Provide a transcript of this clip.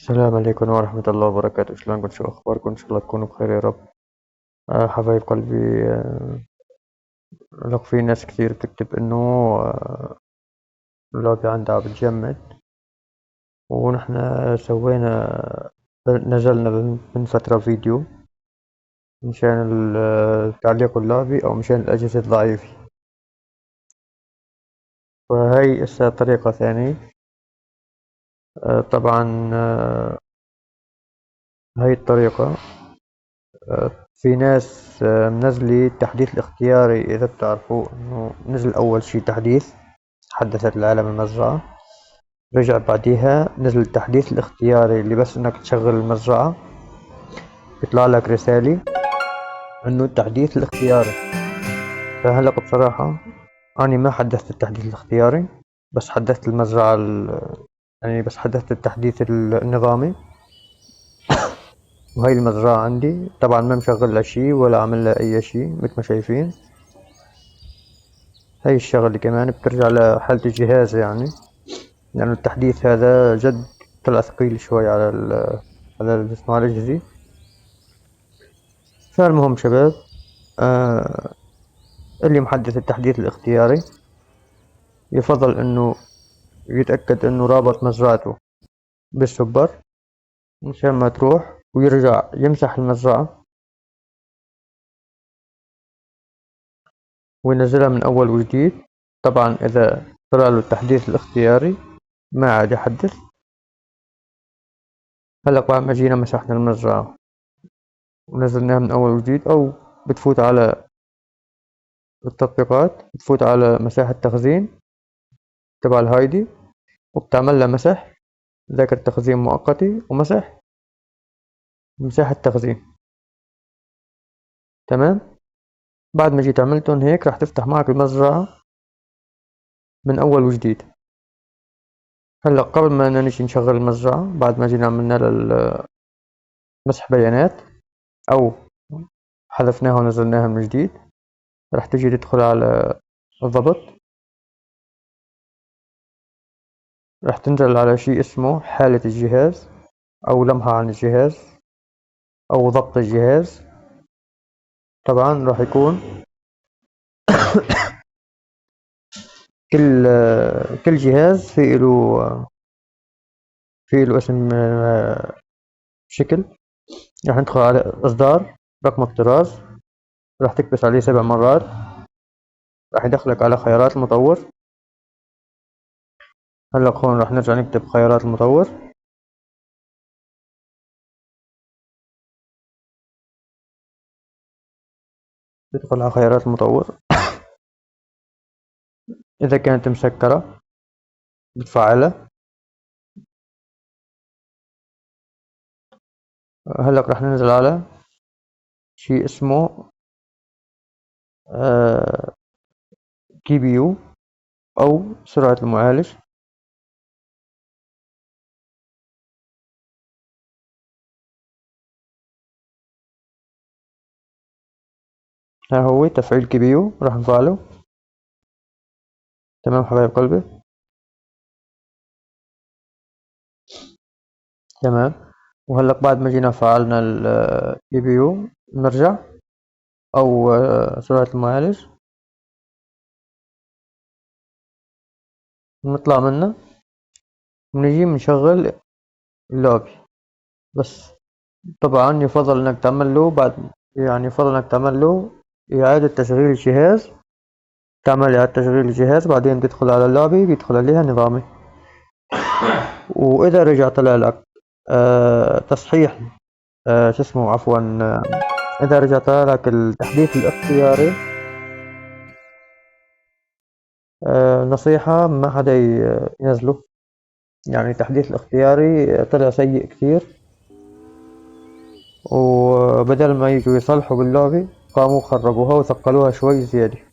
السلام عليكم ورحمة الله وبركاته. شلونكم؟ شو أخباركم؟ إن شاء الله تكونوا بخير يا رب. حبايب قلبي، لك في ناس كثير بتكتب إنه اللعبة عندها بتجمد، ونحن سوينا نزلنا من فترة فيديو مشان تعليق اللعبة أو مشان الأجهزة الضعيفة. فهي إسا طريقة ثانية. طبعا هاي الطريقة في ناس منزلة التحديث الاختياري. إذا بتعرفوا إنه نزل أول شي تحديث حدثت العالم المزرعة، رجع بعديها نزل التحديث الاختياري اللي بس إنك تشغل المزرعة بيطلع لك رسالة إنه التحديث الاختياري. فهلأ بصراحة أنا ما حدثت التحديث الاختياري، بس حدثت المزرعة يعني بس حدثت التحديث النظامي. وهي المزرعة عندي طبعا ما مشغل لها شي ولا عامل لها أي شي مثل ما شايفين. هاي الشغلة كمان بترجع لحالة الجهاز، يعني لأنه التحديث هذا جد طلع ثقيل شوي على الأجهزة. فالمهم شباب، آه اللي محدث التحديث الاختياري يفضل إنه يتأكد إنه رابط مزرعته بالسوبر مشان ما تروح، ويرجع يمسح المزرعة وينزلها من أول وجديد. طبعا إذا طلع له التحديث الاختياري ما عاد يحدث. هلا بعد ما جينا مسحنا المزرعة ونزلناها من أول وجديد، أو بتفوت على التطبيقات، بتفوت على مساحة تخزين تبع الهايدي وبتعمل لها مسح، ذاكرة تخزين مؤقتي ومسح مساحة تخزين. تمام. بعد ما جيت عملتهم هيك راح تفتح معك المزرعة من أول وجديد. هلا قبل ما نجي نشغل المزرعة، بعد ما جينا عملنا مسح بيانات أو حذفناها ونزلناها من جديد، راح تجي تدخل على الضبط، راح تنزل على شيء اسمه حالة الجهاز أو لمحة عن الجهاز أو ضبط الجهاز. طبعا راح يكون كل جهاز في له اسم شكل. راح ندخل على إصدار رقم الطراز، راح تكبس عليه 7 مرات، راح يدخلك على خيارات المطور. هلا هون راح نرجع نكتب خيارات المطور. تدخل على خيارات المطور، إذا كانت مسكرة بتفعلها. هلا راح ننزل على شيء اسمه كي بي يو أو سرعة المعالج. ها هو تفعيل كي بي يو، راح نفعله. تمام حبايب قلبي. تمام. وهلا بعد ما جينا فعلنا الكي بي يو نرجع أو سرعة المعالج نطلع منه ونجي بنشغل اللعبة. بس طبعا يفضل انك تعمل له يعني يفضل انك تعمل له إعادة تشغيل الجهاز. تعمل إعادة تشغيل الجهاز بعدين تدخل على اللعبة بيدخل عليها نظامي. وإذا رجع طلع لك تصحيح، شو اسمه عفوا، إذا رجع طلع لك التحديث الاختياري، نصيحة ما حدا ينزله. يعني التحديث الاختياري طلع سيء كثير، وبدل ما يجوا يصلحوا باللعبة قاموا خربوها وثقلوها شوي زيادة.